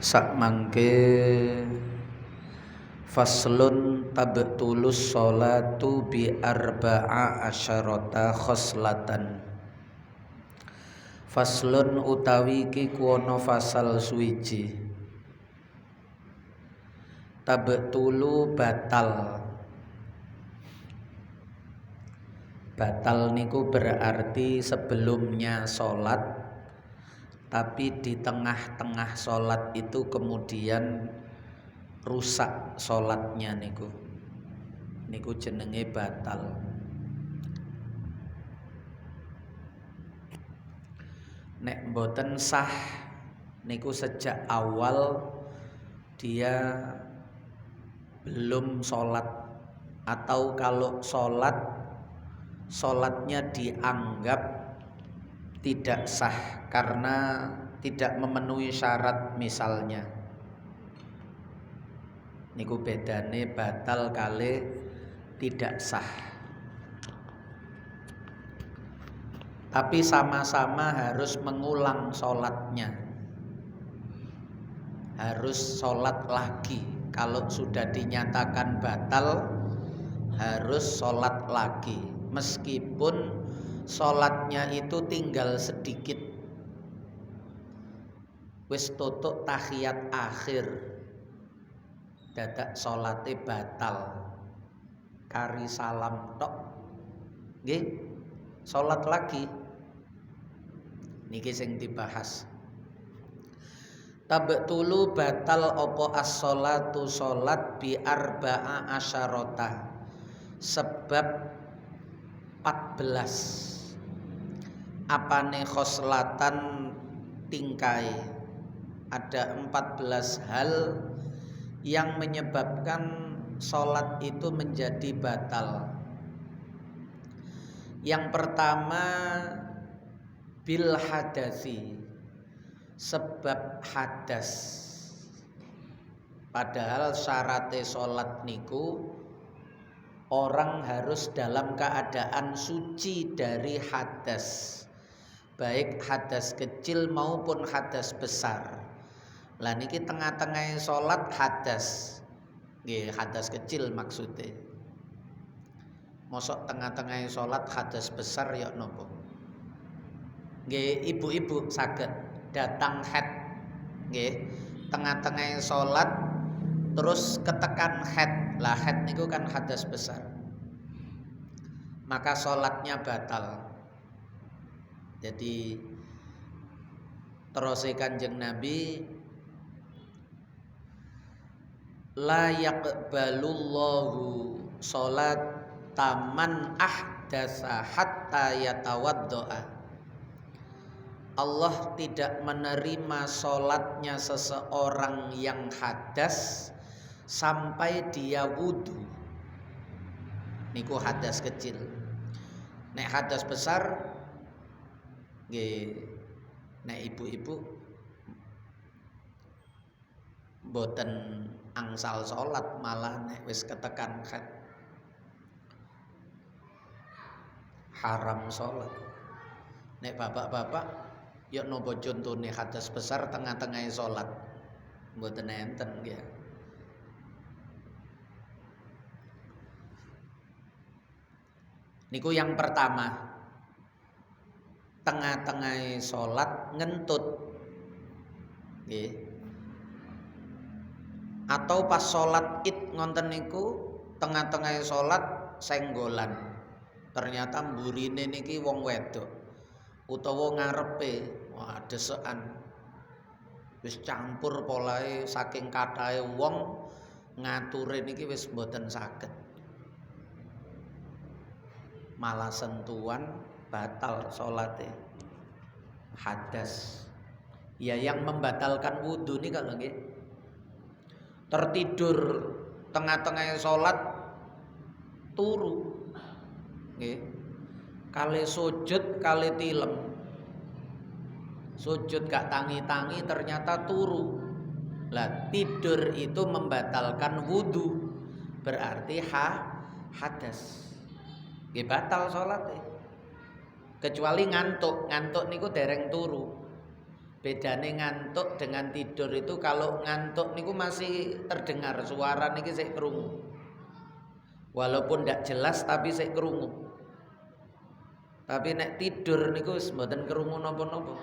Sak mangke faslun tabtulus sholatu bi arba'a asyarata khoslatan. Faslun utawi iki kuwana fasal suwiji. Tabtulu batal. Batal niku berarti sebelumnya sholat, tapi di tengah-tengah sholat itu kemudian rusak sholatnya niku jenenge batal. Nek mboten sah niku sejak awal dia belum sholat, atau kalau sholatnya dianggap tidak sah karena tidak memenuhi syarat misalnya. Niku bedane batal kali tidak sah. Tapi sama-sama harus mengulang sholatnya. Harus sholat lagi. Kalau sudah dinyatakan batal, harus sholat lagi. Meskipun sholatnya itu tinggal sedikit, wis tutuk tahiyat akhir, dadak sholate batal, kari salam tok, nggih sholat lagi. Niki sing dibahas. Tabtulu batal opo as-sholatu sholat bi arba'a asyarota, sebab 14. Apane khoslatan tingkai. Ada 14 hal yang menyebabkan sholat itu menjadi batal. Yang pertama bil hadasi, sebab hadas. Padahal syaratnya sholat niku orang harus dalam keadaan suci dari hadas, baik hadas kecil maupun hadas besar. Lah niki tengah-tengah sholat hadas, nggih hadas kecil maksudnya. Mosok tengah-tengah sholat hadas besar ya nopo? Nggih ibu-ibu saged datang haid, nggih tengah-tengah sholat terus ketekan haid. Lah haid niku kan hadas besar, maka sholatnya batal. Jadi terus Kanjeng Nabi, la yaqbalullahu sholat taman ahdasa hatta yatawaddo'a. Allah tidak menerima sholatnya seseorang yang hadas sampai dia wudu. Niku hadas kecil. Nek hadas besar, nggih, nek ibu-ibu mboten angsal sholat, malah nek wis ketekan haid haram sholat. Nek bapak-bapak ya nopo contone hadas besar tengah-tengah sholat, mboten enten nggih. Niku yang pertama, tengah-tengah sholat ngentut, nggih. Atau pas sholat id ngonten niku tengah-tengah sholat senggolan, ternyata mburine niki wong wedok utawa ngarepe, wah desekan, wis campur polahe saking kathahe wong, ngature niki wis mboten saged. Malah sentuhan batal sholatnya, hadas. Ya yang membatalkan wudhu nih kalau nggih, tertidur tengah-tengah sholat turu, nggih, kali sujud kali tilem, sujud gak tangi-tangi ternyata turu. Lah tidur itu membatalkan wudhu, berarti hadas. Nggih batal salate. Kecuali ngantuk niku dereng turu. Bedane ngantuk dengan tidur itu, kalau ngantuk niku masih terdengar suara niki sik krungu. Walaupun ndak jelas tapi sik krungu. Tapi nek tidur niku wis mboten krungu napa-napa.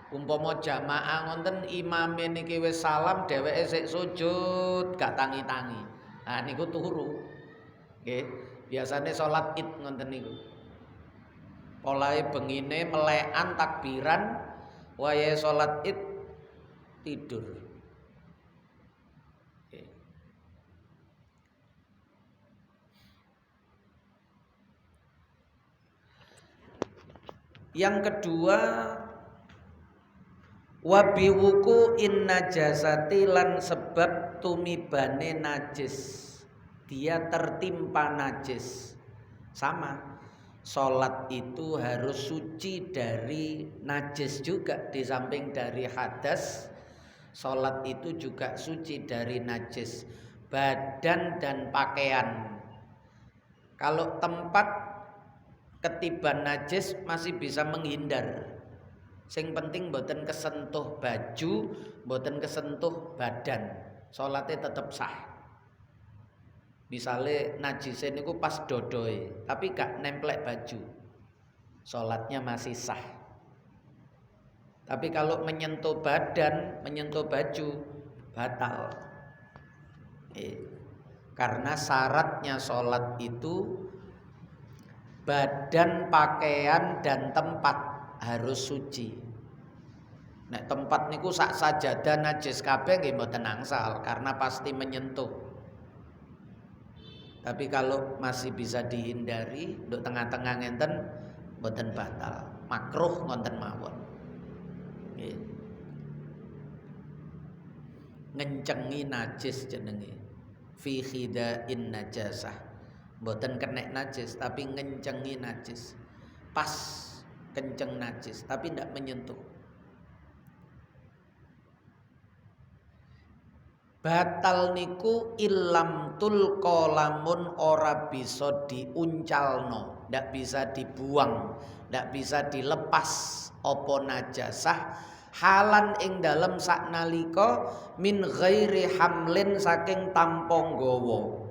Umpama jamaah ngonten imame niki wis salam dheweke sik sujud gak tangi-tangi. Nah niku turu. Nggih, biasane salat Id ngonten niku. Polahe bengine melekan takbiran, wayahe salat Id tidur. Okay. Yang kedua, wabiwuku in najasati lan sebab tumibane najis. Dia tertimpa najis. Sama. Sholat itu harus suci dari najis juga. Di samping dari hadas, sholat itu juga suci dari najis. Badan dan pakaian. Kalau tempat ketiban najis masih bisa menghindar. Sing penting mboten kesentuh baju, mboten kesentuh badan. Sholatnya tetap sah. Misalnya najisnya niku pas dodoe, tapi gak nemplek baju, sholatnya masih sah. Tapi kalau menyentuh badan, menyentuh baju, batal. Karena syaratnya sholat itu badan, pakaian, dan tempat harus suci. Nek tempat niku sak sajadah najis kabeh nggih mboten angsal karena pasti menyentuh. Tapi kalau masih bisa dihindari, untuk tengah-tengah ngenten mboten batal, makruh ngonten mawon. Nggih. Ngencengi najis jenenge. Fi khidain najasah. Mboten kenek najis tapi ngencengi najis. Pas kenceng najis tapi ndak menyentuh. Batal niku ilam tulqa lamun ora bisa diuncalno, ndak bisa dibuang, ndak bisa dilepas apa najasah halan ing dalem saknalika min ghairi hamlin saking tanpa nggawa.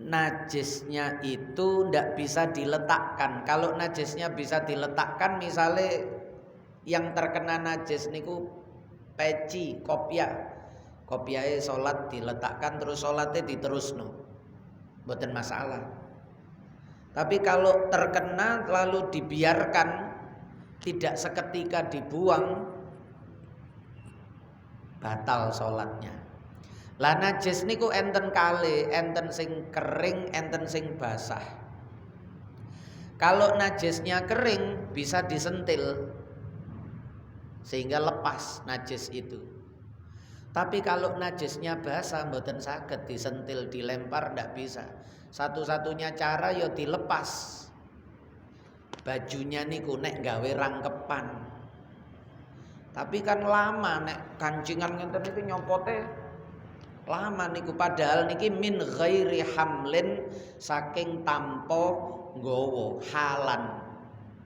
Najisnya itu ndak bisa diletakkan. Kalau najisnya bisa diletakkan, misalnya yang terkena najis niku peci, kopiah. Kopiahe sholat diletakkan terus sholatnya diterusno, mboten masalah. Tapi kalau terkena lalu dibiarkan, tidak seketika dibuang, batal sholatnya. Lah najis niku enten kali, enten sing kering, enten sing basah. Kalau najisnya kering bisa disentil sehingga lepas najis itu. Tapi kalau najisnya basah mboten saged disentil, dilempar ndak bisa. Satu-satunya cara ya dilepas. Bajunya niku nek gawe rangkepan. Tapi kan lama nek kancingan ngenten niku nyopote lama niku, padahal niki min ghairi hamlin saking tanpa nggawa, halan.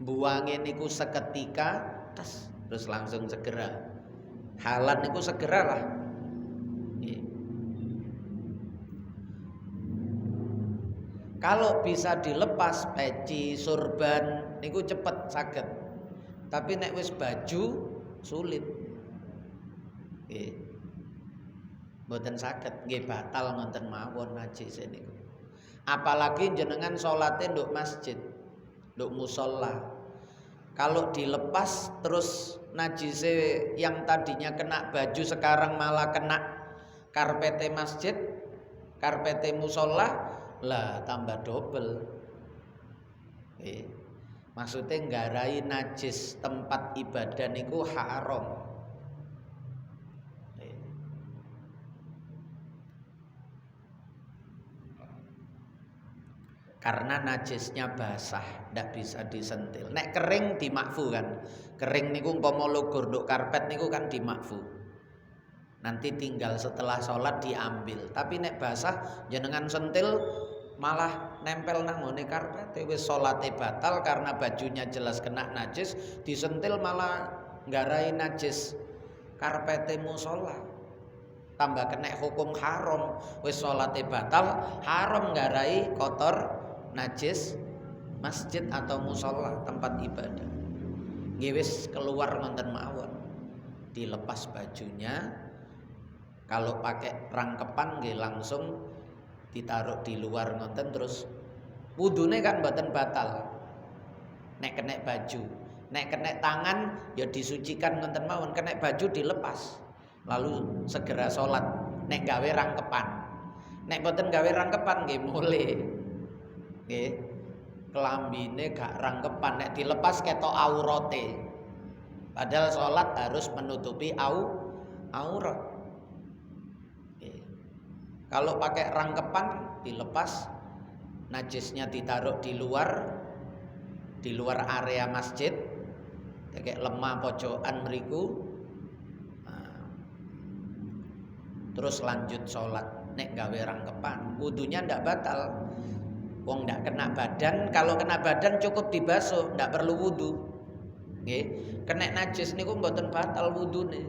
Buange niku seketika terus langsung segera. Halan niku segera lah. Kalau bisa dilepas peci, surban niku cepet saged. Tapi nek wis baju sulit. Nggih. Mboten saged, nggih batal ngonten mawon najis niku. Apalagi jenengan salate nduk masjid, nduk musala. Kalau dilepas terus najise yang tadinya kena baju sekarang malah kena karpete masjid, karpete musala, lah tambah double. Maksudnya nggarai najis tempat ibadah niku haram. Karena najisnya basah, ndak bisa disentil. Nek kering dimakfu kan. Kering niku umpama logor nduk karpet niku kan dimakfu. Nanti tinggal setelah sholat diambil. Tapi nek basah jenengan sentil malah nempel nang ngone karpete, wis salate batal karena bajunya jelas kena najis, disentil malah nggarai najis karpete musala. Tambah kena hukum haram, wis salate batal, haram nggarai kotor najis masjid atau musala tempat ibadah. Nggih wis keluar ngonten mawon. Dilepas bajunya, kalau pakai rangkepan nggih langsung ditaruh di luar ngonten, terus wudune kan mboten batal nek kena baju, nek kena tangan ya disucikan ngonten mawon, kena baju dilepas lalu segera sholat. Nek gawe rangkepan, nek mboten gawe rangkepan nggih mule nggih kelambine gak rangkepan, nek dilepas ketok aurate, padahal sholat harus menutupi aurat. Kalau pakai rangkepan dilepas, najisnya ditaruh di luar area masjid, kayak lemah pojokan mriku. Nah, terus lanjut sholat. Nek gawe rangkepan, wudunya ndak batal. Wong ndak kena badan, kalau kena badan cukup dibasuh, ndak perlu wudu. Nggih, kena najis niku mboten batal wudune.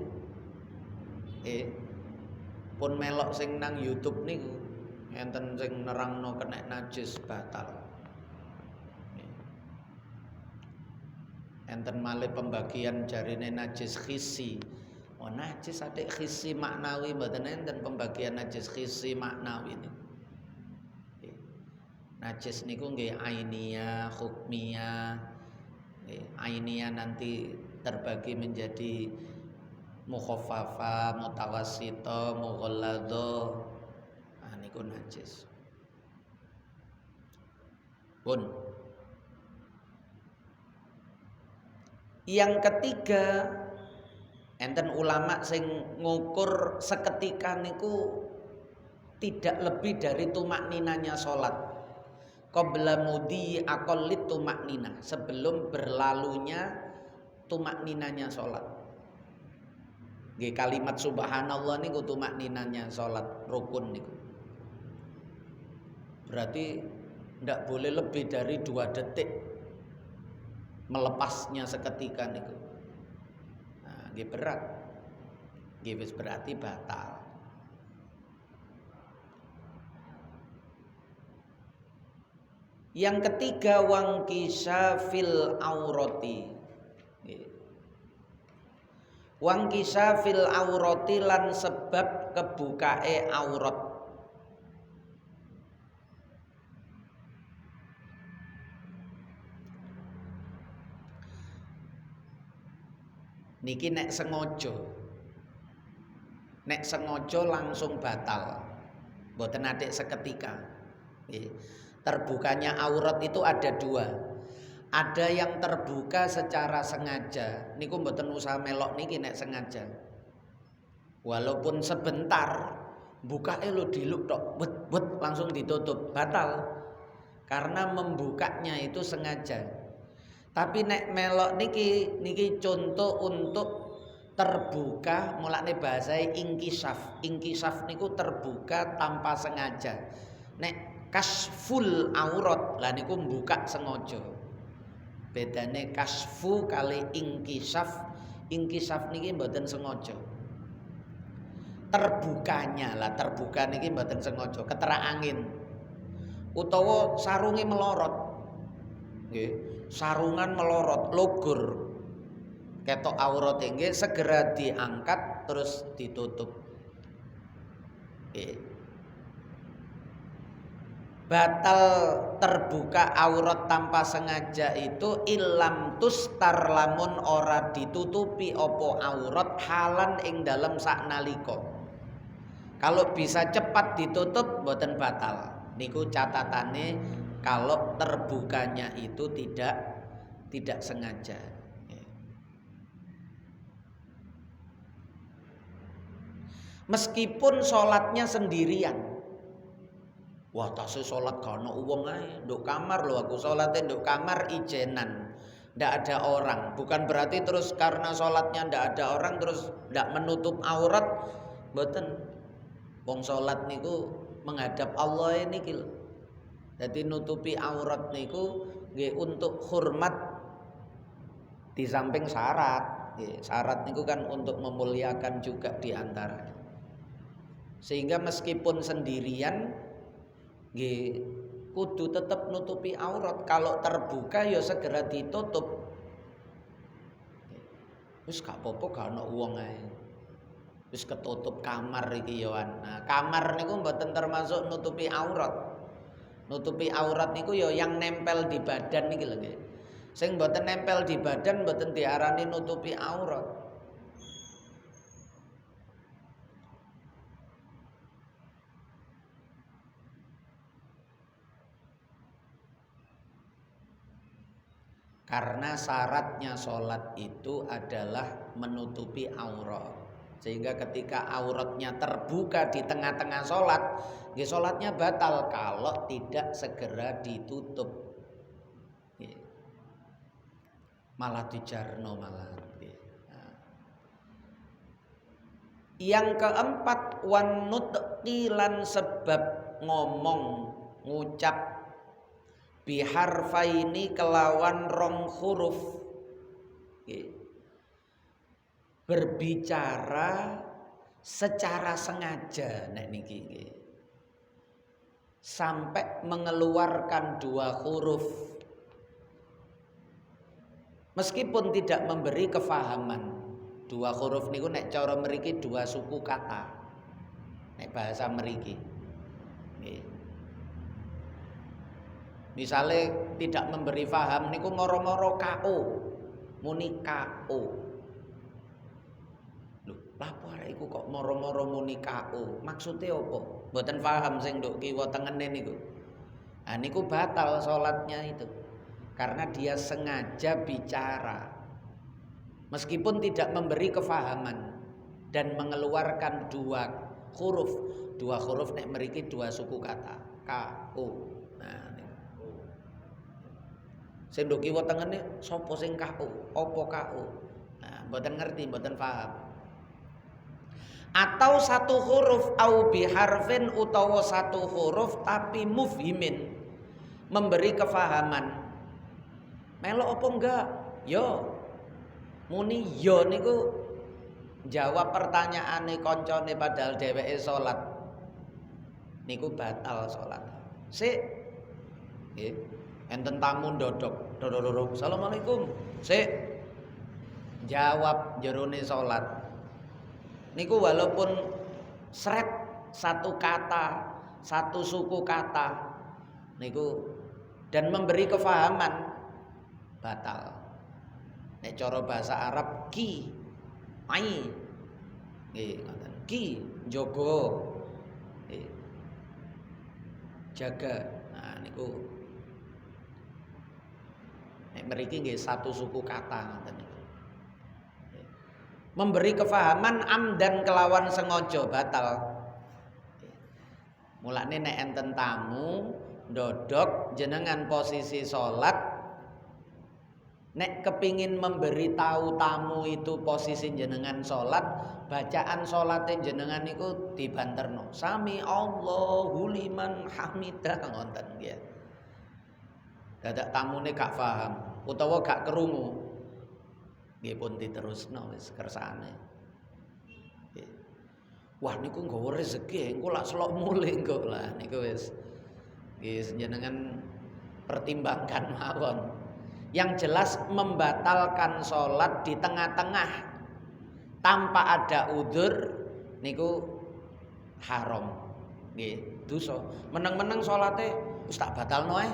Nggih. Pun melok sing nang YouTube niku enten sing nerangno kena najis batal. Enten malih pembagian jarine najis khisi. Oh najis atik khisi maknawi, mboten enten pembagian najis khisi maknawi niku. Najis niku nggih ainiyah, hukmiyah. Ainiyah nanti terbagi menjadi mukhaffafa, mutawassita, mughalladzah. Nah niku najis. Pun. Yang ketiga, enten ulama sing ngukur seketika niku tidak lebih dari tumak ninanya salat. Qabla mudi aqallit tumak nina, sebelum berlalunya tumak ninanya salat. Nggih kalimat subhanallah niku tumak ninanya salat rukun niku. Berarti ndak boleh lebih dari 2 detik melepasnya seketika niku. Nah, nggih berat. Nggih wis berarti batal. Yang ketiga wangkisafil aurati. Wangkisafil aurati lan sebab kebukae aurat. Niki nek sengaja. Nek sengaja langsung batal. Mboten adik seketika. Terbukanya aurat itu ada 2. Ada yang terbuka secara sengaja. Niku mboten usah melok niki nek sengaja. Walaupun sebentar, bukake lho diluk tok, wet langsung ditutup, batal. Karena membukanya itu sengaja. Tapi nek melok niki contoh untuk terbuka, mulane bahasane inkisaf. Inkisaf niku terbuka tanpa sengaja. Nek kasful aurat lah niku mbuka sengaja. Bedane kasfu kali inkisaf. Inkisaf niki mboten sengaja. Terbukanya lah, terbuka niki mboten sengaja, keterak angin. Utawa sarunge melorot. Nggih, sarungan melorot, logur. Ketok aurate nggih segera diangkat terus ditutup. Nggih. Batal terbuka aurat tanpa sengaja itu ilam tustar lamun ora ditutupi opo aurat halan ing dalam saknalika. Kalau bisa cepat ditutup mboten batal. Niku catatane kalau terbukanya itu tidak sengaja. Meskipun sholatnya sendirian. Wah tasih sholat gak ono wong ae, nduk kamar lho aku sholatnya nduk kamar ijenan, ndak ada orang. Bukan berarti terus karena sholatnya ndak ada orang terus ndak menutup aurat, mboten. Wong sholat niku menghadap Allah niki lho. Jadi nutupi aurat niku nggih untuk hormat di samping syarat. Syarat niku kan untuk memuliakan juga di antaranya. Sehingga meskipun sendirian nggih kudu tetap nutupi aurat. Kalau terbuka ya segera ditutup. Wis gak apa-apa gak ana wong ae. Wis ketutup kamar iki ya. Nah, kamar niku mboten termasuk nutupi aurat. Nutupi aurat niku ya yang nempel di badan niki lho nggih. Sing mboten nempel di badan mboten diarani nutupi aurat. Karena syaratnya sholat itu adalah menutupi aurat. Sehingga ketika auratnya terbuka di tengah-tengah sholat, sholatnya batal kalau tidak segera ditutup. Malah dijarno malah. Yang keempat, wanutqilan sebab ngomong ngucap biharfaini kelawan rong huruf. Berbicara secara sengaja nek niki sampai mengeluarkan dua huruf meskipun tidak memberi kefahaman. Dua huruf niku nek cara mriki dua suku kata nek bahasa mriki. Misalnya tidak memberi faham niku moro-moro KO muni KO. Lho, lapo arek iku kok moro-moro muni KO? Maksudnya apa? Mboten paham sing nduk kiwa tengene niku. Ah niku batal salatnya itu. Karena dia sengaja bicara meskipun tidak memberi kefahaman dan mengeluarkan dua huruf. Dua huruf nek mriki dua suku kata KO. Nah niku. Sing nduk kiwa tengene sapa sing KO? Apa KO? Nah, mboten ngerti, mboten paham. Atau satu huruf au biharfin utawa satu huruf tapi mufhimin memberi kefahaman. Melok apa enggak? Yo. Muni yo niku jawab pertanyaane koncone padahal dheweke salat. Niku batal salat. Sik. Nggih. Enten tamu ndodok. Dodok. Assalamualaikum. Sik. Jawab jerone salat. Niku walaupun seret satu kata, satu suku kata niku dan memberi kefahaman batal. Nek cara bahasa Arab ki ai nggih ngoten. Ki jaga. Jaga. Nah niku nek mriki nggih satu suku kata ngoten niku. Memberi kefahaman amdan kelawan sengaja batal. Mulane nek enten tamu ndodok jenengan posisi salat nek kepingin memberi tahu tamu itu posisi jenengan salat, bacaan salate jenengan niku dibanterno. Sami Allahu liman hamidah ngoten nggih. Dadak tamune gak paham utawa gak krungu. Nggih pun diterusno wis kersane. Wah niku nggawa rezeki engko lak selok mulih engko lah niku wis nggih jenengan pertimbangkan mawon. Yang jelas membatalkan salat di tengah-tengah tanpa ada udzur niku haram. Nggih, dosa. Meneng-meneng salate wis tak batalno ae.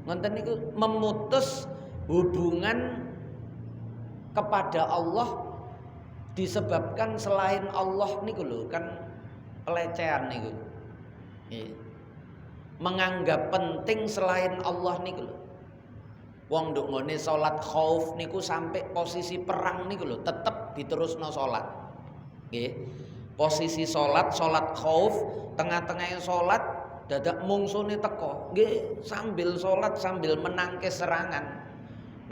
Ngoten niku memutus hubungan kepada Allah disebabkan selain Allah niku lho kan pelecehan niku. Menganggap penting selain Allah niku lho. Wong nduk ngene salat khauf niku sampai posisi perang niku lho tetep diterusno salat. Nggih. Posisi salat khauf tengah-tengah salat dadak mungsune teko. Nggih, sambil salat sambil menangkis serangan.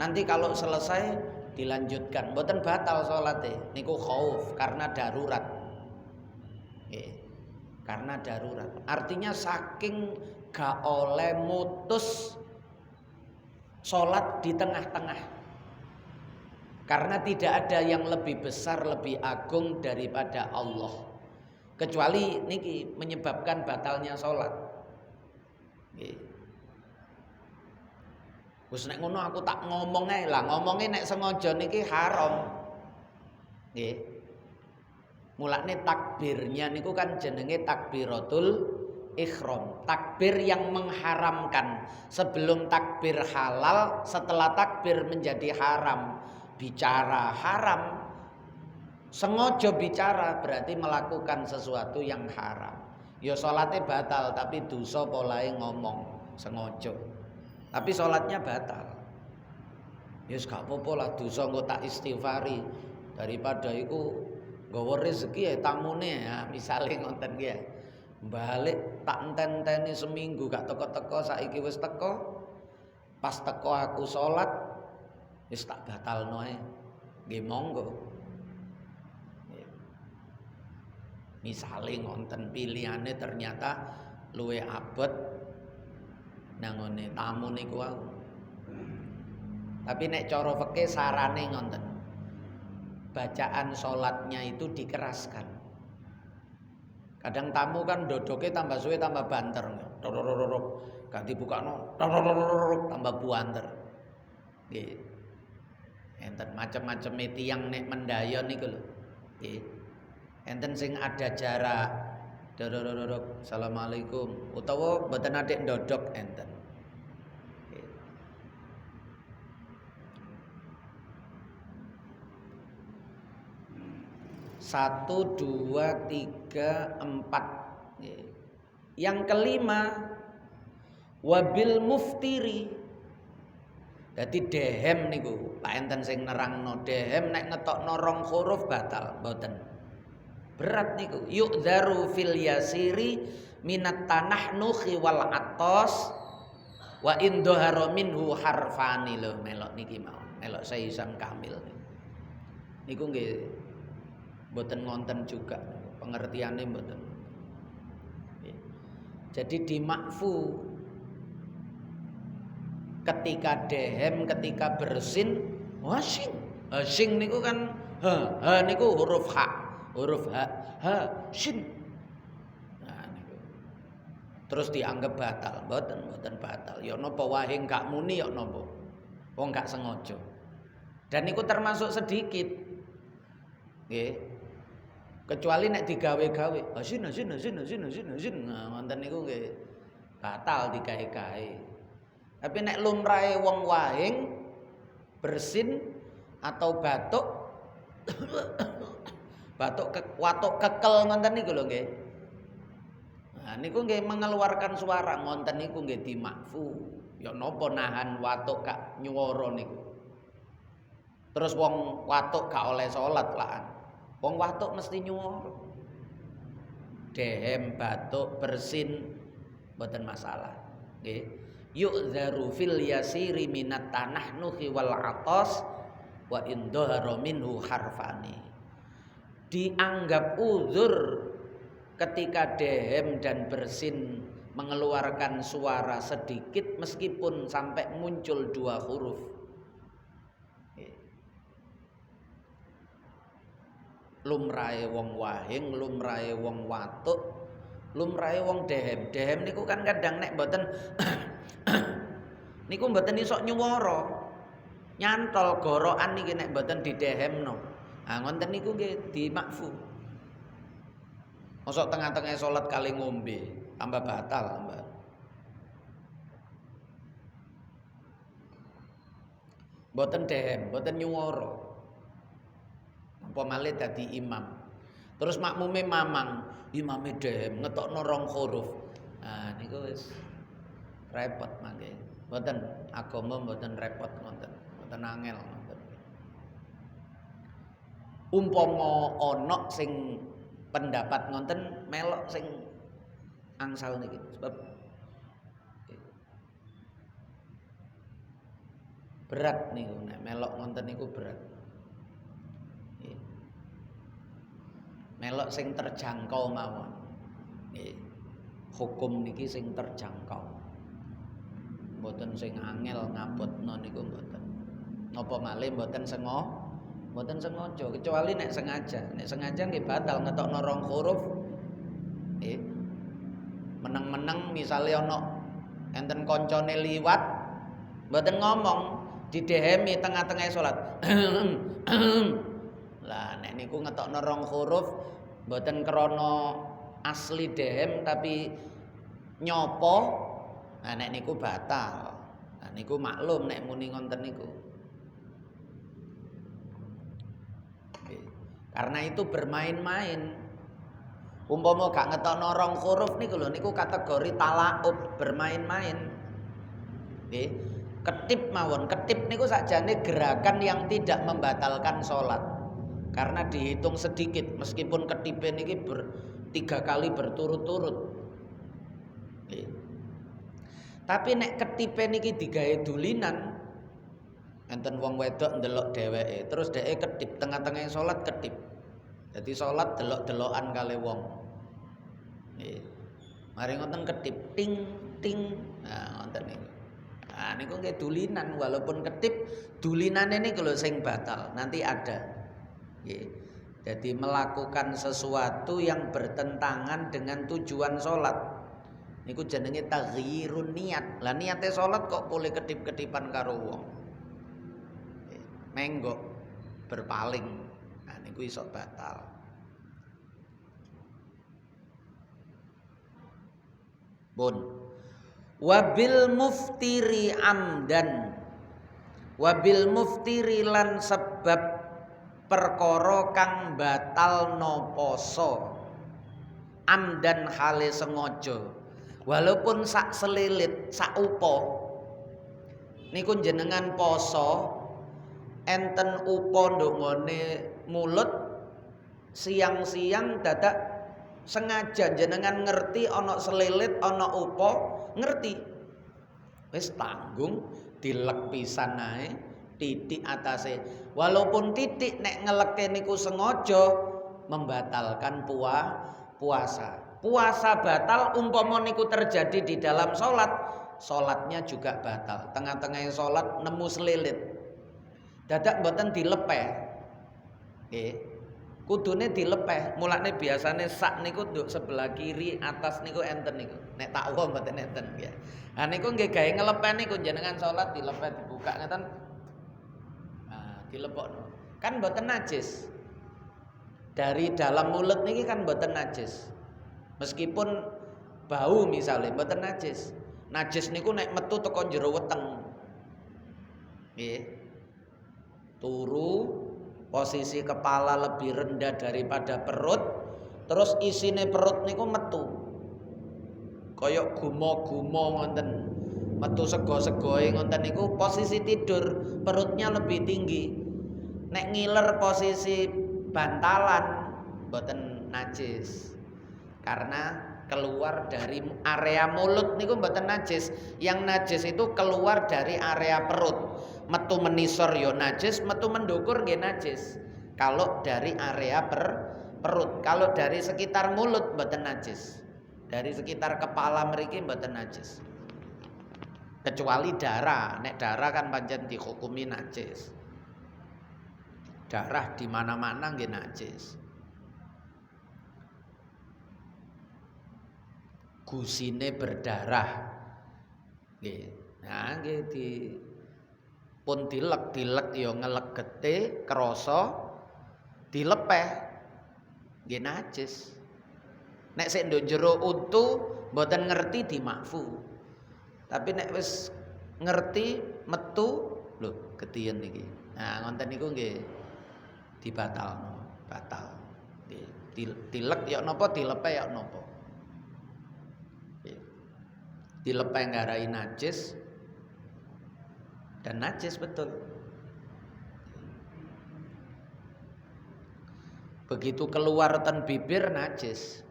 Nanti kalau selesai dilanjutkan, mboten batal salate niku khauf karena darurat. Karena darurat. Artinya saking gak oleh mutus salat di tengah-tengah. Karena tidak ada yang lebih besar, lebih agung daripada Allah. Kecuali niki menyebabkan batalnya salat. Nggih. Wis nek ngono aku tak ngomong ae lah, ngomongnya nek sengaja niki haram. Nggih. Mulane takbirnya niku kan jenenge takbiratul ihram. Takbir yang mengharamkan. Sebelum takbir halal, setelah takbir menjadi haram. Bicara haram. Sengaja bicara berarti melakukan sesuatu yang haram. Ya salatnya batal tapi dosa polahe ngomong sengaja. Tapi salatnya batal. Ya gak apa-apa lah dosa engko tak istighfari daripada iku nggawa rezeki ya tamune ya misale ngoten ki ya. Balik tak enten-enteni seminggu gak teko-teko saiki wis teko. Pas teko aku salat wis tak batalno ae. Nggih monggo. Misale ngonten pilihane ternyata luwe abot nangone tamu niku wae. Tapi nek cara fikih sarane ngonten. Bacaan salatnya itu dikeraskan. Kadang tamu kan dodoke tambah suwe tambah banter. Ganti bukano tambah buanter. Nggih. Enten macam-macam tiyang nek mendayon niku lho. Nggih. Enten sing ada jarak. Dodok assalamualaikum utawa mboten adik ndodok enten. Satu, dua, tiga, empat. Yang kelima, wabil muftiri. Jadi dehem niku, Pak enten sing nerangno dehem nek ngetokno rong huruf batal, mboten. Berat niku. Yu'dzaru fil yasiri minat tanahnuhi wal atos wa indhara minhu harfani lho melok niki mau. Melok Sayyidam Kamil. Niku nggih mboten ngonten juga pengertiannya mboten. Jadi di makfu ketika dehem ketika bersin wasing. Sing niku kan ha niku huruf ha. Huruf ha shin. Nah niku. Terus dianggap batal, mboten batal. Ya napa wae gak muni ya napa. Wong gak sengaja. Dan niku termasuk sedikit. Nggih. Kecuali nek digawe-gawe, asin. Nah, wonten niku nggih batal digawe-gawe. Tapi nek lumrahe wong wahing bersin atau batuk watuk kekel ngoten niku lho nggih. Nah niku nggih mengeluarkan suara ngoten niku nggih dimakfu. Ya napa nahan watuk gak nyuwara niku. Terus wong watuk gak oleh salat lah. Wong watuk mesti nyuwara. Dehem, batuk, bersin mboten masalah. Nggih. Yu'dzaru fil yasiri minat tanahnuhi wal atas wa indhara minhu harfani. Dianggap uzur ketika dehem dan bersin mengeluarkan suara sedikit meskipun sampai muncul dua huruf. Lumrahe wong wahing, lumrahe wong watuk, lumrahe wong dehem. Dehem niku kan kadang nek mboten niku mboten iso nyuwara. Nyantol gorokan niki nek mboten didehemno. Ah ngoten niku nggih dimakfu. Mosok tengah-tengah salat kali ngombe, tambah batal tambah. Mboten dehem, mboten nyuwara. Apa malih dadi imam. Terus makmume mamang, imame dehem ngetokno rong huruf. Nah niku wis repot mangke. Mboten agama mboten repot ngoten. Mboten angel ngoten. Umpama ana sing pendapat ngoten melok sing angsal niki sebab berat niku nek melok ngoten niku berat. Melok sing terjangkau mawon. Nggih. hukum niki sing terjangkau. Mboten sing angel ngabotno niku mboten. Napa malih mboten sengaja, kecuali nek sengaja. Nek sengaja nggih batal ngetokno rong huruf. Meneng-meneng misale ana enten kancane liwat mboten ngomong, didehemi tengah-tengah salat. Lah nek niku ngetokno rong huruf mboten krana asli dehem tapi nyopo, nah nek niku batal. Nah niku maklum nek muni ngonten niku. Karena itu bermain-main. Umpama gak ngetokno rong huruf niku lho niku kategori talaub, bermain-main. Nggih. Ketip mawon, ketip niku sakjane gerakan yang tidak membatalkan salat. Karena dihitung sedikit meskipun ketipe niki 3 kali berturut-turut. Tapi nek ketipe niki digawe dulinan, enten wong wedok ndelok dheweke, terus dheweke ketip tengah-tengah salat ketip. Jadi salat delok-delokan kali wong. Nggih. Mari ngoten ketip ting ting. Nah, ngoten niku. Nah, niku nggih dulinan walaupun ketip dulinane niku lho sing batal. Nanti ada. Jadi melakukan sesuatu yang bertentangan dengan tujuan sholat. Niku jenenge taghyirun niat. Lah niate sholat kok boleh kedip-kedipan karo wong. Menggok berpaling. Nah niku iso batal. Bun. Wabil muftiri amdan. Wabil muftiri lan sebab perkara kang batalno poso amdan hale sengaja walaupun sak selilit sak upo niku jenengan poso enten upo ndongone mulut siang-siang dadak sengaja jenengan ngerti ana selilit ana upo ngerti wis tanggung dilek pisan ae titik atase walaupun titik nek ngeleke niku sengaja membatalkan puasa batal umpama niku terjadi di dalam salatnya juga batal. Tengah-tengah salat nemu selilit dadak mboten dilepeh nggih kudune dilepeh mulane biasane sak niku nduk sebelah kiri atas niku enten niku nek takwa mboten enten nggih. Nah niku nggih gawe ngelepeh niku jenengan salat dilepeh dibuka ngeten dilepokno kan mboten najis dari dalam mulut niki kan mboten najis meskipun bau misalnya mboten najis niku nek metu teko jero weteng nggih turu posisi kepala lebih rendah daripada perut terus isine perut niku metu koyok gumo-gumo ngoten metu sego-segoe ngonten niku posisi tidur perutnya lebih tinggi. Nek ngiler posisi bantalan mboten najis. Karena keluar dari area mulut niku mboten najis. Yang najis itu keluar dari area perut. Metu menisor yo najis, metu mendukur nggih najis. Kalau dari area perut, kalau dari sekitar mulut mboten najis. Dari sekitar kepala mriki mboten najis. Kecuali darah, nek darah kan pancen dihukumi najis. Darah di mana-mana nggih najis. Gusine berdarah. Nggih. Nah, nggih pun dilek ya ngelegete krasa dilepeh nggih najis. Nek sik nduk jero untu mboten ngerti dimakfu. Tapi nek wis ngerti metu lho ketiyen iki. Nah ngonten niku nggih dibatalno, batal. Nggih, dilek ya napa dilepeh ya napa. Nggih. Dilepeh ngarai najis dan najis betul. Begitu keluar ten bibir najis.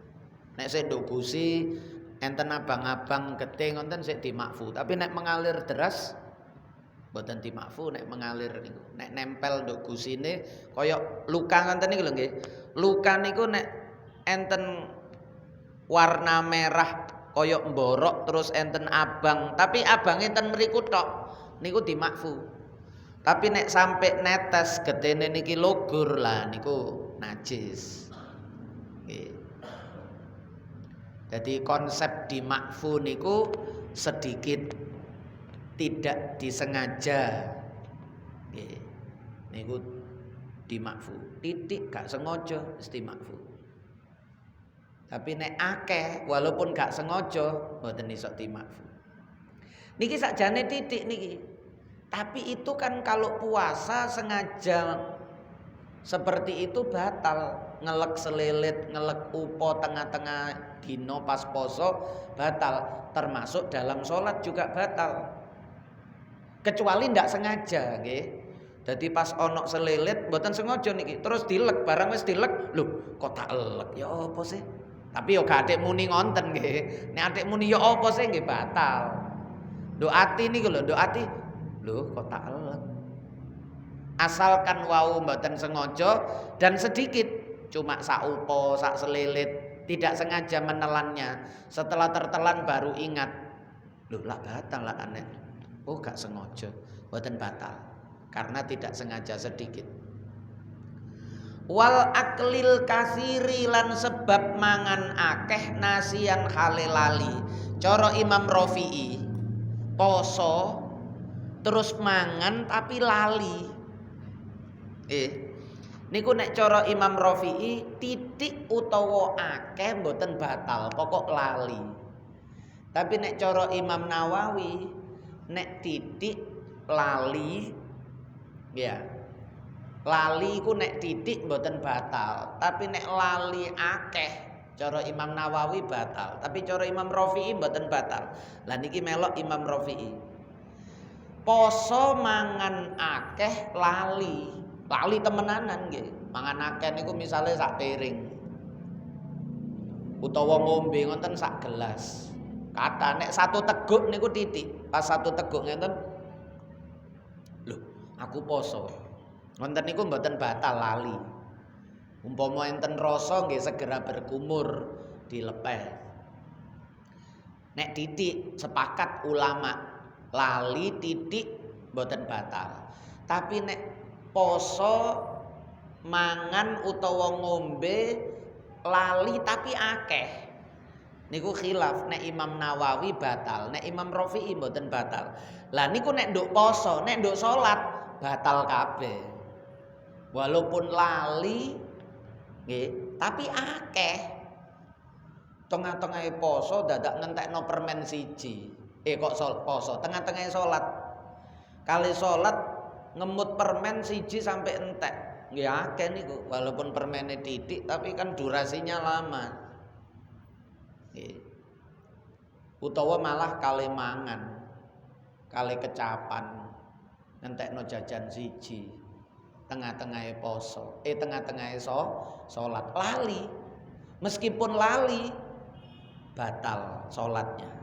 Nek sik nduk gusi enten abang-abang getih ngoten sik dimakfu, tapi nek mengalir deras mboten dimakfu nek mengalir niku. Nek nempel nduk gusine kaya luka ngoten niku lho nggih. Luka niku nek enten warna merah koyok mborok terus enten abang, tapi abange ten mriku tok niku dimakfu. Tapi nek sampai netes getene niki logur lah niku najis. Nggih. Jadi konsep dimakfu niku sedikit tidak disengaja. Nggih. Niku dimakfu. Titik gak sengaja mesti makfu. Tapi nek akeh walaupun gak sengaja mboten iso dimakfu. Niki sakjane titik niki. Tapi itu kan kalau puasa sengaja seperti itu batal. Ngelek selilit, ngelek upo tengah-tengah dino pas poso batal. Termasuk dalam sholat juga batal. Kecuali ndak sengaja, nggih. Jadi pas onok selilit mboten sengaja niki, terus dilek barang wis dilek, lho kok tak elek ya apa sih? Tapi yo gak atik muni ngonten nggih. Nek atik muni ya apa sih nggih batal. Nduk ati niku lho, nduk ati. Lho kok tak elek. Asalkan wau mboten sengaja dan sedikit, cuma sak upo, sak selilit, tidak sengaja menelannya. Setelah tertelan baru ingat. Lho lah batal lah aneh. Oh gak sengaja, mboten batal. Karena tidak sengaja sedikit. Wal aklil kasiri lan sebab mangan akeh nasian halelali. Cara Imam Rafi'i poso terus mangan tapi lali. Niku nek cara Imam Rafi'i titik utawa akeh mboten batal, pokok lali. Tapi nek cara Imam Nawawi nek titik lali ya. Lali ku nek titik mboten batal, tapi nek lali akeh cara Imam Nawawi batal, tapi cara Imam Rafi'i mboten batal. Lah niki melok Imam Rafi'i. Poso mangan akeh lali. Lali temenanan nggih. Mangan akeh niku misale sak piring. Utawa ngombe ngoten sak gelas. Kata nek satu teguk niku titik. Pas satu teguk ngenten lho, aku poso. Wonten niku mboten batal lali. Umpama enten rasa nggih segera berkumur dilepeh. Nek titik sepakat ulama lali titik mboten batal. Tapi nek poso mangan utawa ngombe lali tapi akeh niku khilaf. Nek Imam Nawawi batal, nek Imam Rafi'i mboten batal. Lah niku nek nduk poso, nek nduk salat batal kabeh. Walaupun lali nggih, tapi akeh. Tengah-tengahe poso dadak ngentekno permen siji. Kok poso, tengah-tengahe salat. Kali salat ngemut permen siji sampai entek. Nggih akeh niku, walaupun permene titik tapi kan durasinya lama. Nggih. Utawa malah kali mangan, kali kecapan ngentekno jajan siji. Tengah-tengahe poso, tengah-tengahe salat lali. Meskipun lali batal salatnya.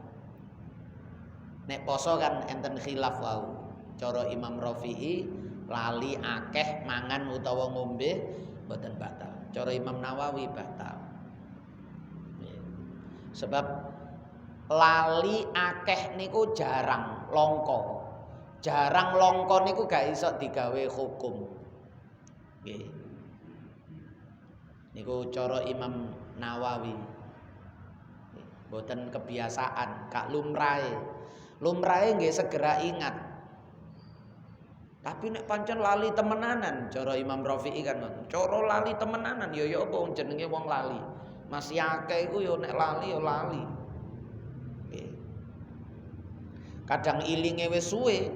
Nek poso kan enten khilaf wau. Cara Imam Rafi'i lali akeh mangan utawa ngombe mboten batal. Cara Imam Nawawi batal. Sebab lali akeh niku jarang longko. Jarang longko niku gak iso digawe hukum. Nggih. Niku cara Imam Nawawi. Mboten kebiasaan, gak lumrahe. Lumrahe nggih segera ingat. Tapi nek pancen lali temenanan, cara Imam Rafi'i kan ngoten. Cara lali temenanan ya apa jenenge wong lali. Masih akeh iku ya nek lali ya lali. Nggih. Kadang ilinge wis suwe,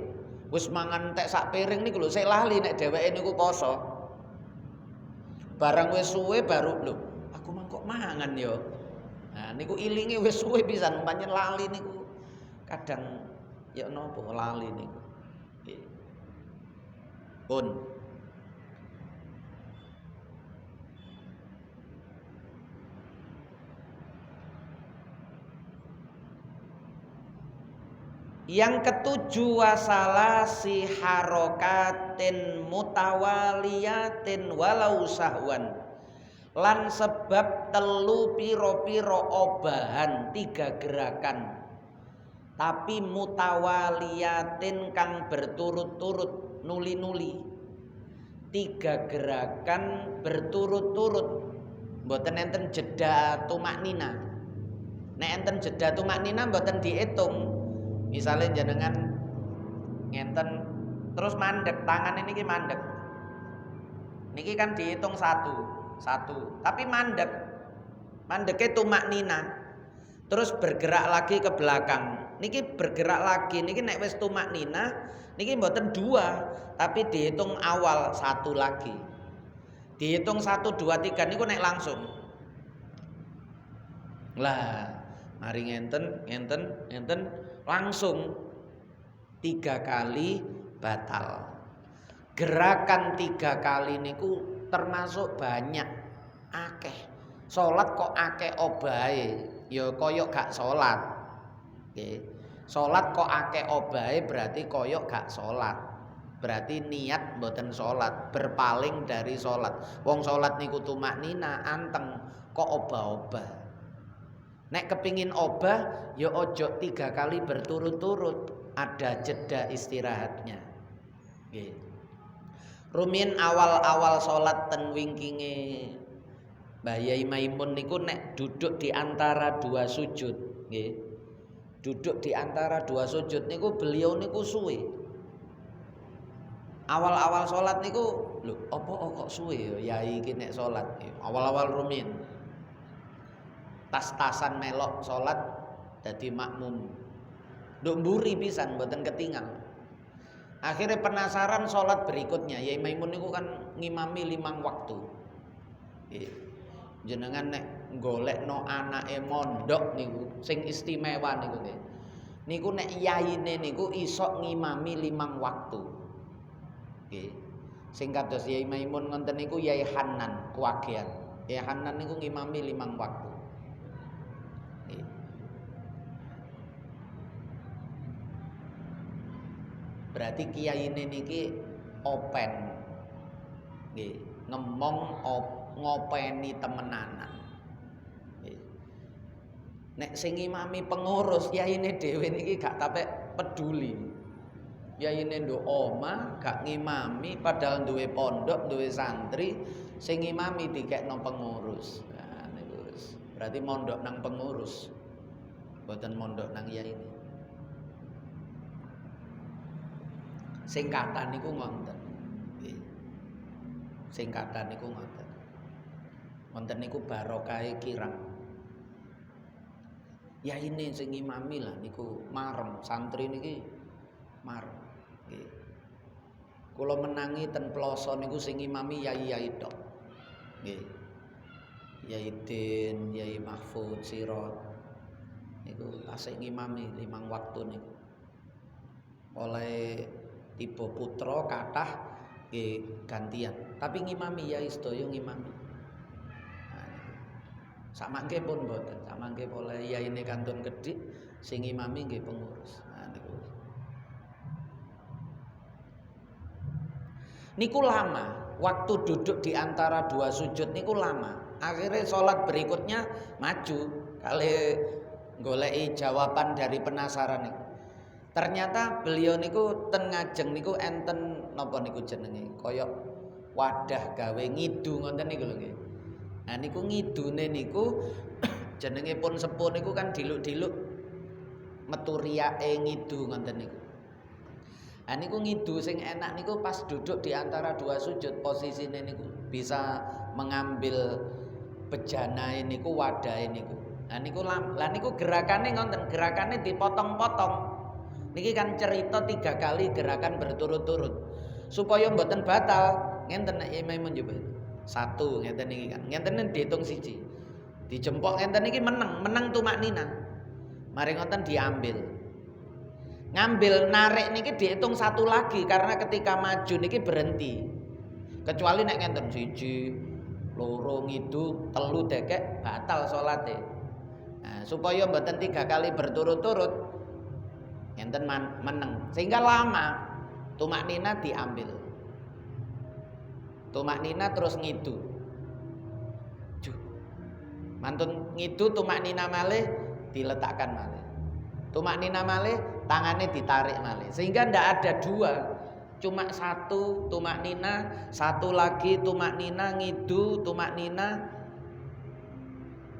wis mangan entek sak piring niku lho sik lali nek dheweke niku poso. Barang wis suwe baru lho, aku mangkok mangan ya. Nah niku ilinge wis suwe pisan pancen lali niku. Kadang ya napa lali niku. Nggih. Pun yang ketujuh wasalah si harokatin mutawaliyatin walau sahwan lan sebab telu piro-piro obahan 3 gerakan tapi mutawaliyatin kang berturut-turut nuli-nuli 3 gerakan berturut-turut mboten enten jeda tumaknina. Nek enten jeda tumaknina mboten diitung. Misalnya jenengan ngenten terus mandek, tangan ini mandek. Niki kan dihitung satu. Tapi mandeknya tumaknina. Terus bergerak lagi ke belakang. Niki bergerak lagi, niki nek wis tumaknina, niki mboten 2, tapi dihitung awal 1 lagi. Dihitung 1 2 3 niku nek langsung. Lah, mari ngenten langsung 3 kali batal. Gerakan 3 kali niku termasuk banyak, akeh. Salat kok akeh obahe, ya koyok gak salat. Nggih. Salat kok akeh obahe berarti koyok gak salat. Berarti niat mboten salat, berpaling dari salat. Wong salat niku tumaknina anteng, kok obah-obah. Nek kepingin obah, ya ojo 3 kali berturut-turut, ada jeda istirahatnya. Nggih. Rumiyin awal-awal salat ten wingkinge Mbah Yai Maimun niku nek duduk di antara 2 sujud, nggih. Duduk di antara 2 sujud niku beliau niku suwe. Awal-awal salat niku lho apa kok suwe ya yai iki nek salat. Awal-awal rumiyin. Tas-tasan melok salat dadi makmum. Nduk mburi pisan mboten ketinggal. Akhirnya penasaran sholat berikutnya. Yai Maimun niku kan ngimami 5 waktu. Jenengan nek golekno anake mondok niku sing istimewa niku nggih. Niku nek yaine niku iso ngimami 5 waktu. Nggih. Sing kados Yai Maimun ngoten niku Yai Hanan Kuwagean. Yai Hanan niku ngimami 5 waktu. Nggih. Berarti kiyaine niki open. Nggih, ngomong ngopeni temenanan. Nggih. Nek sing ngimami pengurus yaine dhewe niki gak tapek peduli. Yaine nduk omah gak ngimami padahal duwe pondok, duwe santri, sing ngimami dikekno pengurus. Nah niku berarti mondok nang pengurus. Mboten mondok nang yaine. Sing kathah niku ngoten. Nggih. Sing kathah niku ngoten. Wonten niku barokahe kirang. Yaine sing ngimami lah niku marem, santri niki marem. Nggih. Kula menangi ten ploso niku sing ngimami yai-yai tok. Nggih. Yai Din, Yai Mahfud, Sirot. Niku tasih ngimami 5 waktu niku. Oleh tiba putra kathah nggih gantian, tapi ngimami yai sedaya ngimami. Sak mangke pun mboten, sak mangke oleh yaine kantun kedhik sing ngimami nggih pengurus. Nah niku. Niku lama, waktu duduk di antara 2 sujud niku lama. Akhirnya sholat berikutnya maju kali goleki jawaban dari penasaran niku. Ternyata beliau niku ten ngajeng niku enten napa niku jenenge kaya wadah gawe ngidu ngoten niku lho nggih. Nah niku ngidune niku jenenge pun sepuh niku kan diluk-diluk metu riyake ngidu ngoten niku. Nah niku ngidu sing enak niku pas duduk di antara 2 sujud posisine niku bisa mengambil bejanae niku wadahe niku. Nah niku lah niku gerakane ngoten, gerakane dipotong-potong. Niki kan cerita 3 kali gerakan berturut-turut supaya mboten batal. Ngenten nek Imam menjebet 1 ngenten niki kan. Ngenten diitung 1. Dijempok ngenten niki meneng tumaknina. Mari ngoten diambil. Ngambil narik niki dihitung 1 lagi karena ketika maju niki berhenti. Kecuali nek ngenten 1, 2 ngidu, 3 dekek batal salate. Nah, supaya mboten 3 kali berturut-turut enten meneng sehingga lama tumaknina diambil. Tumaknina terus ngidu. Mantun ngidu tumak nina malih diletakkan malih. Tumak nina malih tangannya ditarik malih. Sehingga ndak ada dua. Cuma satu tumak nina, satu lagi tumak nina, ngidu tumak nina,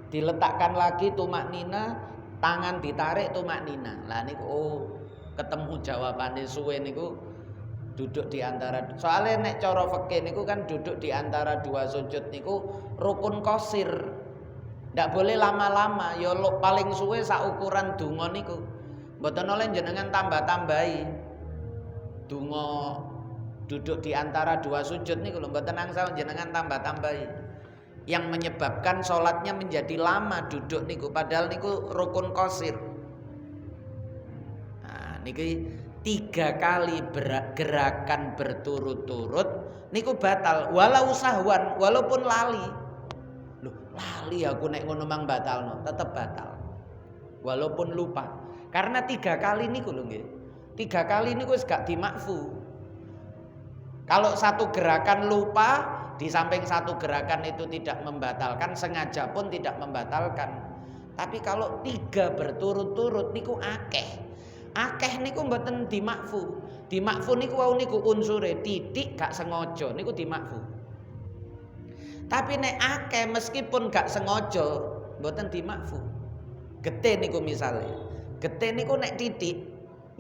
diletakkan lagi tumak nina, tangan ditarik tumak nina. Lah niku ketemu jawabannya suwe niku duduk di antara, soalnya nek cara fikih niku kan duduk di antara dua sujud niku rukun qasir. Ndak boleh lama-lama, ya paling suwe sak ukuran donga niku. Mboten oleh jenengan tambah-tambahi. Donga duduk di antara dua sujud niku lho mboten angsal jenengan tambah-tambahi. Yang menyebabkan sholatnya menjadi lama duduk niku padahal niku rukun qasir. Nah, niki 3 kali gerakan berturut-turut niku batal walau sahwan, walaupun lali. Loh, lali aku nek ngono mang batalno, tetep batal. Walaupun lupa. Karena 3 kali niku lho nggih. 3 kali niku wis gak dimakfu. Kalau satu gerakan lupa, di samping satu gerakan itu tidak membatalkan, sengaja pun tidak membatalkan. Tapi kalau 3 berturut-turut niku akeh. Akeh niku mboten dimakfu. Dimakfu niku wau niku unsure titik gak sengaja niku dimakfu. Tapi nek akeh meskipun gak sengaja mboten dimakfu. Getih niku misale. Getih niku nek titik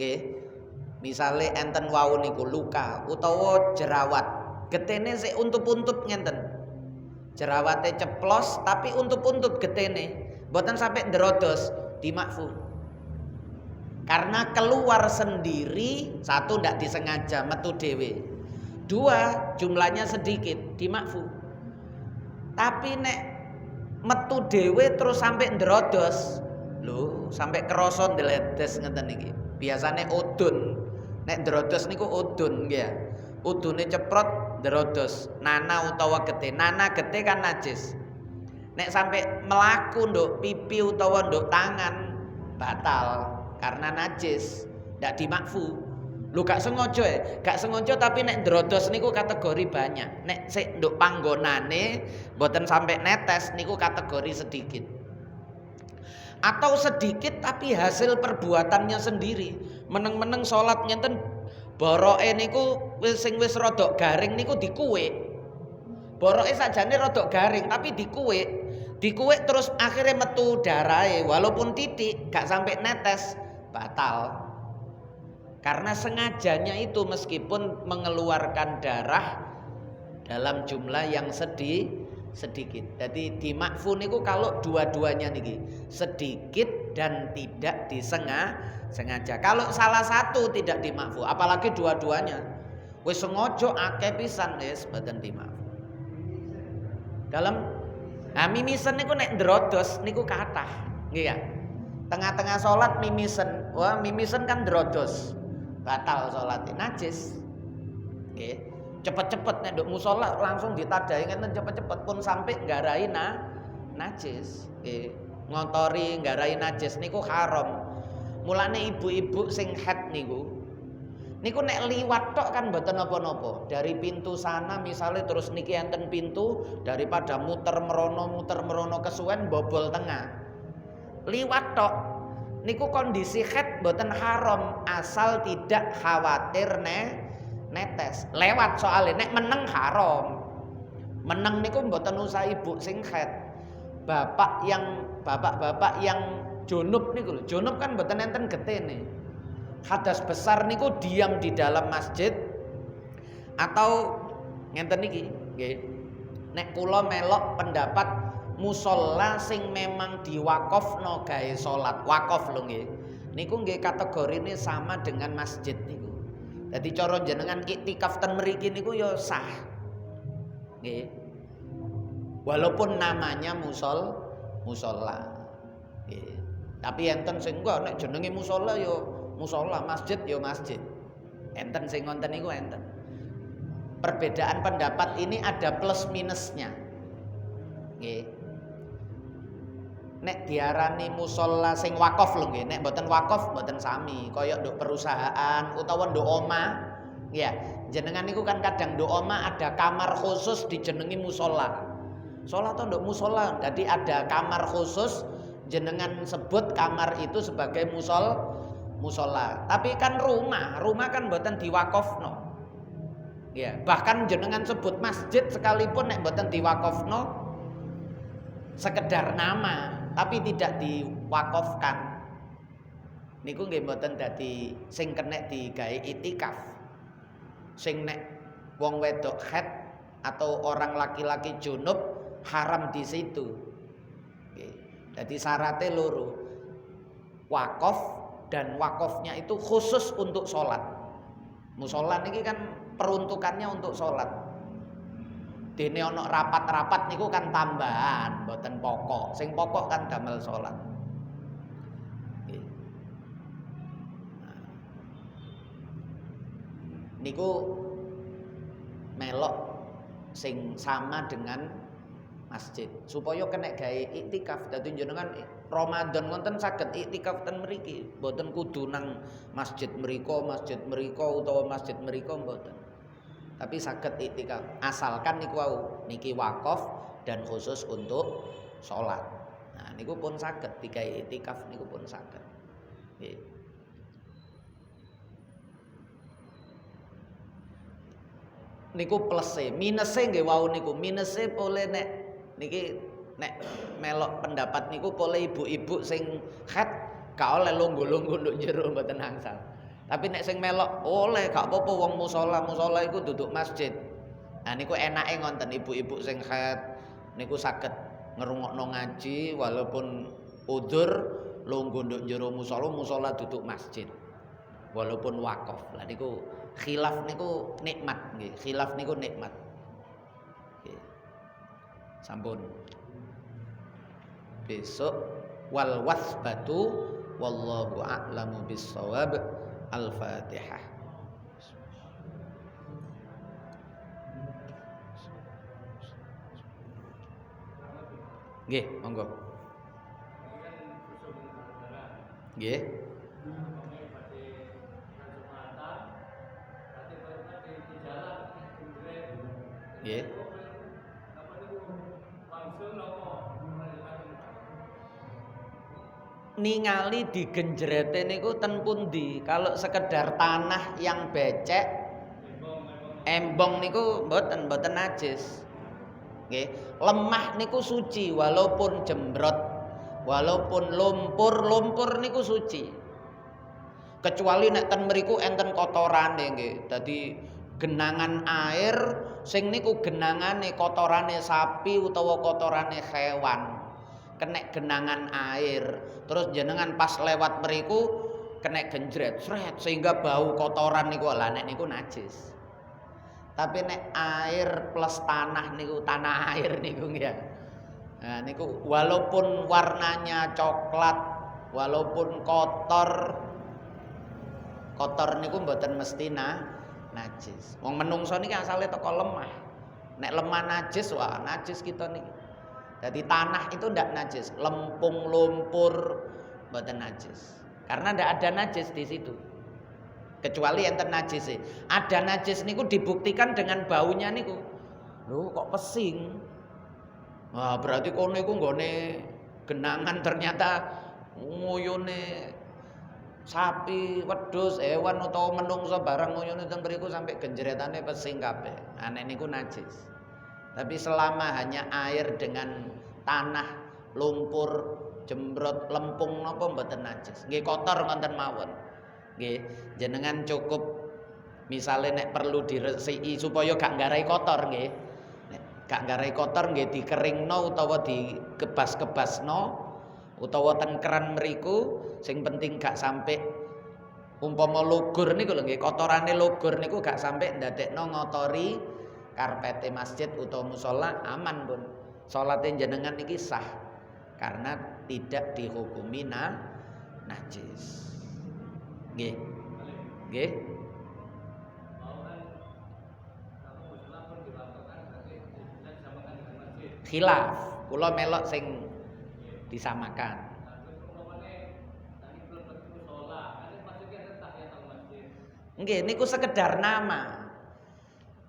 nggih. Misale enten wau niku luka utawa jerawat. Getene sik untup-untup ngenten. Jerawate ceplos tapi untup-untup getene. Mboten sampai ndrodos dimakfu. Karena keluar sendiri, satu ndak disengaja metu dhewe. 2 jumlahnya sedikit dimakfu. Tapi nek metu dhewe terus sampai ndrodos, lho sampai kerasa ndeledes ngeten iki. Biasane udun. Nek ndrodos niku udun nggih ya. Udune ceprot ndrodos, nana utawa getih. Nana getih kan najis. Nek sampai melaku nduk pipi utawa nduk tangan batal karena najis, ndak dimakfu. Lu gak sengaja gak sengaja tapi nek ndrodos niku kategori banyak. Nek sik nduk panggonane mboten sampai netes niku kategori sedikit. Atau sedikit tapi hasil perbuatannya sendiri. Meneng-meneng salat ngenten boroke niku wis rada garing niku dikuwek. Boroke sakjane rada garing tapi dikuwek. Dikuwek terus akhirnya metu darahe walaupun titik gak sampai netes batal. Karena sengajanya itu meskipun mengeluarkan darah dalam jumlah yang sedikit. Jadi dimakfu niku kalau dua-duanya niki sedikit dan tidak disengaja. Kalau salah satu tidak dimakfu, apalagi dua-duanya wis sengaja akeh pisan wis mboten dimakfu. Dalam mimisen niku nek ndrodos niku kathah, nggih ya. Tengah-tengah salat mimisen. Wah, mimisen kan ndrodos. Batal salatnya najis. Nggih. Cepet-cepet nek nduk musala langsung ditadahi ngenten cepet-cepet pun sampai nggarai najis. Nggih. Ngotori nggarai najis niku haram. Mulane ibu-ibu sing haid niku nek liwat tok kan mboten napa-napa. Dari pintu sana misalnya terus niki enten pintu, daripada muter merono kesuwen bobol tengah. Liwat tok niku kondisi haid mboten haram asal tidak khawatir netes. Lewat soalnya nek meneng haram. Meneng niku mboten usah ibu sing haid. Bapak-bapak yang junub niku lho. Junub kan mboten enten getene. Hadas besar niku diam di dalam masjid atau ngenten niki nggih. Nek kula melok pendapat musala sing memang diwakofno gawe salat, wakaf lho nggih. Niku nggih kategorine sama dengan masjid niku. Dadi cara jenengan iktikaf ten mriki niku ya sah. Nggih. Walaupun namanya musala. Nggih. Tapi enten sing kok nek jenenge musala ya musala, masjid ya masjid. Enten sing ngonten niku enten. Perbedaan pendapat ini ada plus minusnya. Nggih. Nek diarani musala sing wakaf lho nggih, nek mboten wakaf mboten sami, kaya nduk perusahaan utawa nduk omah. Ya, jenengan niku kan kadang nduk omah ada kamar khusus dijenengi musala. Salat nduk musola. Jadi ada kamar khusus jenengan sebut kamar itu sebagai musola. Tapi kan rumah kan mboten diwakofno. Ya, bahkan jenengan sebut masjid sekalipun nek mboten diwakofno sekedar nama, tapi tidak diwakofkan. Niku nggih mboten dadi sing kenek digawe itikaf. Sing nek wong wedok haid atau orang laki-laki junub haram di situ. Jadi syaratnya loro. Wakaf dan wakofnya itu khusus untuk sholat. Musola niki kan peruntukannya untuk sholat. Dene ana rapat-rapat niku kan tambahan, mboten pokok. Sing pokok kan damel sholat. Niku melok sing sama dengan masjid supaya kena gawe iktikaf. Dadi jenengan Ramadan wonten saged iktikaf ten mriki, mboten kudu nang masjid mriko utawa masjid mriko mboten. Tapi saged iktikaf asalkan niku wau niki wakaf dan khusus untuk sholat. Nah niku pun saged digawe iktikaf niku pun saged. Nggih. Niku plese, minuse nggih wau niku. Minuse boleh nek niki nek melok pendapat niku boleh ibu-ibu sing haid gak oleh longgo-longgo nduk jero mboten angsal. Tapi nek sing melok oleh gak apa-apa wong musola iku duduk masjid. Nah niku enake ngonten ibu-ibu sing haid niku saged ngrungokno ngaji walaupun udzur longgo nduk jero musola duduk masjid. Walaupun wakaf. Lah niku khilaf niku nikmat nggih. Khilaf niku nikmat. Nggih. Sampun. Besok wal wasbatu wallahu a'lamu bissawab. Al-Fatihah. Nggih, monggo. Nggih. Nggih. Ningali digenjrete niku ten pundi? Kalau sekedar tanah yang becek, embong niku mboten najis. Nggih, lemah niku suci walaupun jembrot, walaupun lumpur niku suci. Kecuali nek ten mriku enten kotorane nggih. Dadi genangan air sing niku genangane kotorane sapi utawa kotorane hewan. Kena genangan air, terus jenengan pas lewat mriku kena genjret, sret sehingga bau kotoran niku lah nek niku najis. Tapi nek air plus tanah niku tanah air niku ya. Nah niku walaupun warnanya coklat, walaupun kotor niku mboten mesti najis. Wong menungso niki asale teko lemah. Nek lemah najis, wah najis kita niki. Jadi tanah itu ndak najis, lempung lumpur mboten najis. Karena ndak ada najis di situ. Kecuali enten najis sih. Ada najis niku dibuktikan dengan baunya niku. Loh kok pesing? Wah, berarti kono iku nggone genangan ternyata nguyune sapi, wedhus, hewan utawa menungso barang nguyune ten mriku sampai genjretane pesing kabeh. Aneh niku najis. Tapi selama hanya air dengan tanah, lumpur, jembrot, lempung napa mboten najis. Nggih kotor ngoten mawon. Nggih, jenengan cukup misale nek perlu diresiki supaya gak nggarai kotor nggih. Nek gak nggarai kotor nggih dikeringno utawa dikebas-kebasno utawa ten keran mriku, sing penting gak sampai umpama lugur niku lho nggih, kotorane lugur niku gak sampai ndadekno ngotori karpete masjid utawa musola, aman pun. Salate jenengan niki sah karena tidak dihukumi najis. Nggih. Nggih. Khilaf, kula melok sing disamakan. Nggih, niku sekedar nama.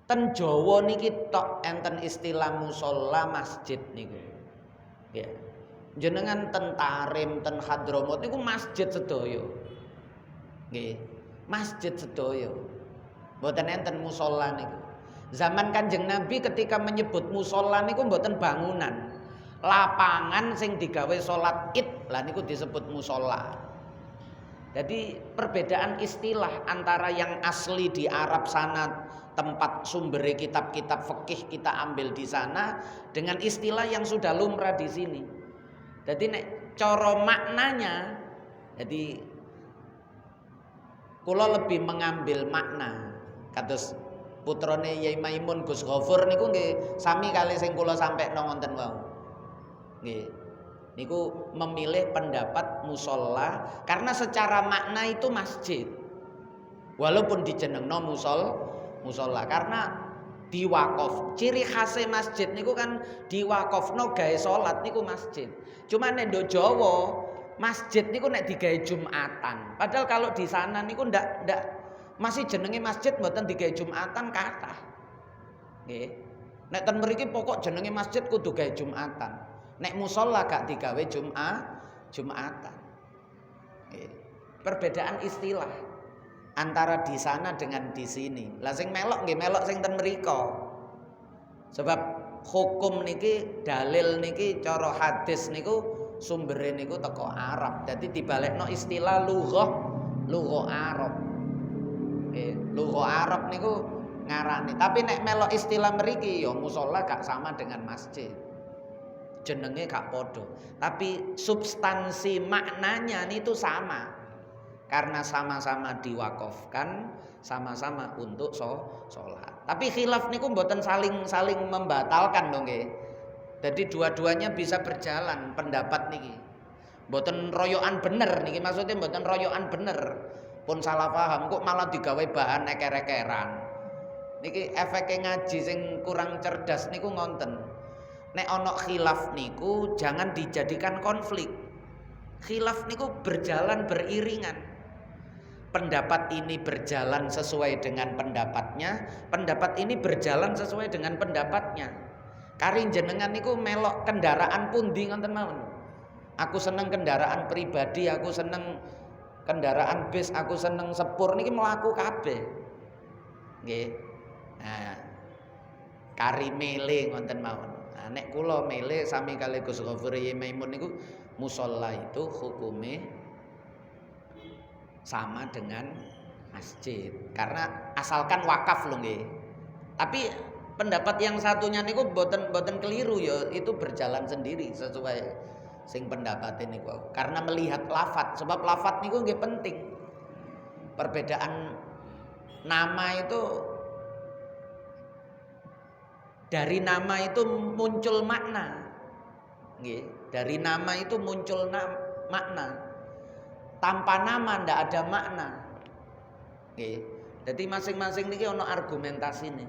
Ten Jawa niki tok enten istilah musala masjid niku. Nggih. Jenengan ten Tarim, ten Hadramut niku masjid sedaya. Nggih. Masjid sedaya. Mboten enten musala niku. Zaman Kanjeng Nabi ketika menyebut musala niku mboten bangunan. Lapangan sing digawe salat Id, lah niku disebut musala. Jadi perbedaan istilah antara yang asli di Arab sana, tempat sumber kitab-kitab fikih kita ambil di sana, dengan istilah yang sudah lumrah di sini. Jadi nek cara maknanya, jadi kula lebih mengambil makna. Kados putrane Yai Maimun Gus Ghafur niku nggih sami kali sing kula sampekno wonten wau. Nggih. Niku memilih pendapat musalla karena secara makna itu masjid. Walaupun dijenengno musalla karena diwakaf. Ciri khasnya masjid niku kan diwakafno gawe salat niku masjid. Cuma nek ndok Jawa masjid niku nek digawe Jumatan. Padahal kalau di sana niku ndak masih jenenge masjid mboten digawe Jumatan kathah. Nggih. Nek ten mriki pokok jenenge masjid kudu gawe Jumatan. Nek musala gak digawe Jumatan. Perbedaan istilah antara di sana dengan di sini. Lah sing melok nggih melok sing ten mriko. Sebab hukum niki dalil niki cara hadis niku sumbere niku teko Arab. Dadi dibalekno istilah lughah Arab. Lughah Arab niku ngarani. Tapi nek melok istilah mriki ya musala gak sama dengan masjid. Jenenge gak podo, tapi substansi maknanya itu sama karena sama-sama diwakafkan, sama-sama untuk sholat. Tapi khilaf niku mboten saling membatalkan dong nggih. Jadi dua-duanya bisa berjalan pendapat niki. Mboten royokan bener niki, maksudnya mboten royokan bener. Pun salah paham kok malah digawe bahan eker-ekeran. Niki efeknya ngaji sing kurang cerdas niku ngonten. Nek ono khilaf niku jangan dijadikan konflik. Khilaf niku berjalan beriringan. Pendapat ini berjalan sesuai dengan pendapatnya, pendapat ini berjalan sesuai dengan pendapatnya. Kari jenengan niku melok kendaraan pundi ngoten mawon. Aku seneng kendaraan pribadi, aku seneng kendaraan bis, aku seneng sepur niki mlaku kabeh. Nggih. Nah, kari mele ngoten mawon. Nek kula mele sami kali Gus Ghafur Yai Maimun niku musalla itu hukume sama dengan masjid. Karena asalkan wakaf lho nggih. Tapi pendapat yang satunya niku boten keliru ya, itu berjalan sendiri sesuai sing pendapat niku. Karena melihat lafat, sebab lafat niku nggih penting. Perbedaan nama itu dari nama itu muncul makna. Nggih, dari nama itu muncul makna. Tanpa nama ndak ada makna. Nggih. Jadi masing-masing niki ono argumentasine.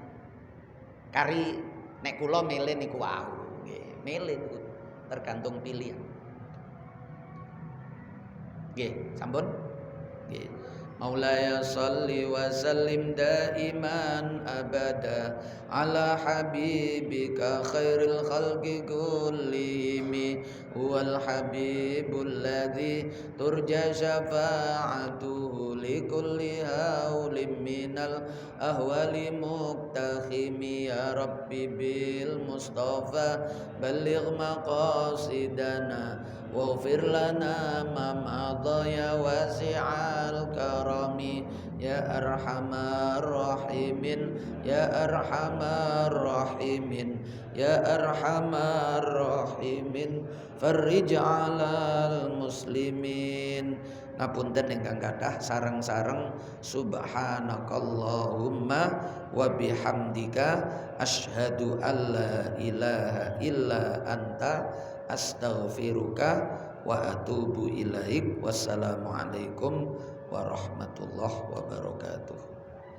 Kari nek kula milih niku wau, nggih. Milih niku tergantung pilihan. Nggih, sampun? Nggih. Maulaya salli wa sallim daiman abada ala habibika khairil khalqi kullihim wal habibul ladzi turja syafa'atuhu likulli haulin minal ahwali muqtakhimi ya rabbi bil mustafa balligh maqasidana waghfir lana ma madha ya wasi'al karami ya arhamar rahimin ya arhamar rahimin ya arhamar rahimin farrij 'alal muslimin. Ngapunten ingkang kathah sareng-sareng subhanakallahumma wa bihamdika asyhadu alla ilaha illa anta astaghfiruka wa atubu ilaik. Wassalamualaikum warahmatullahi wabarakatuh.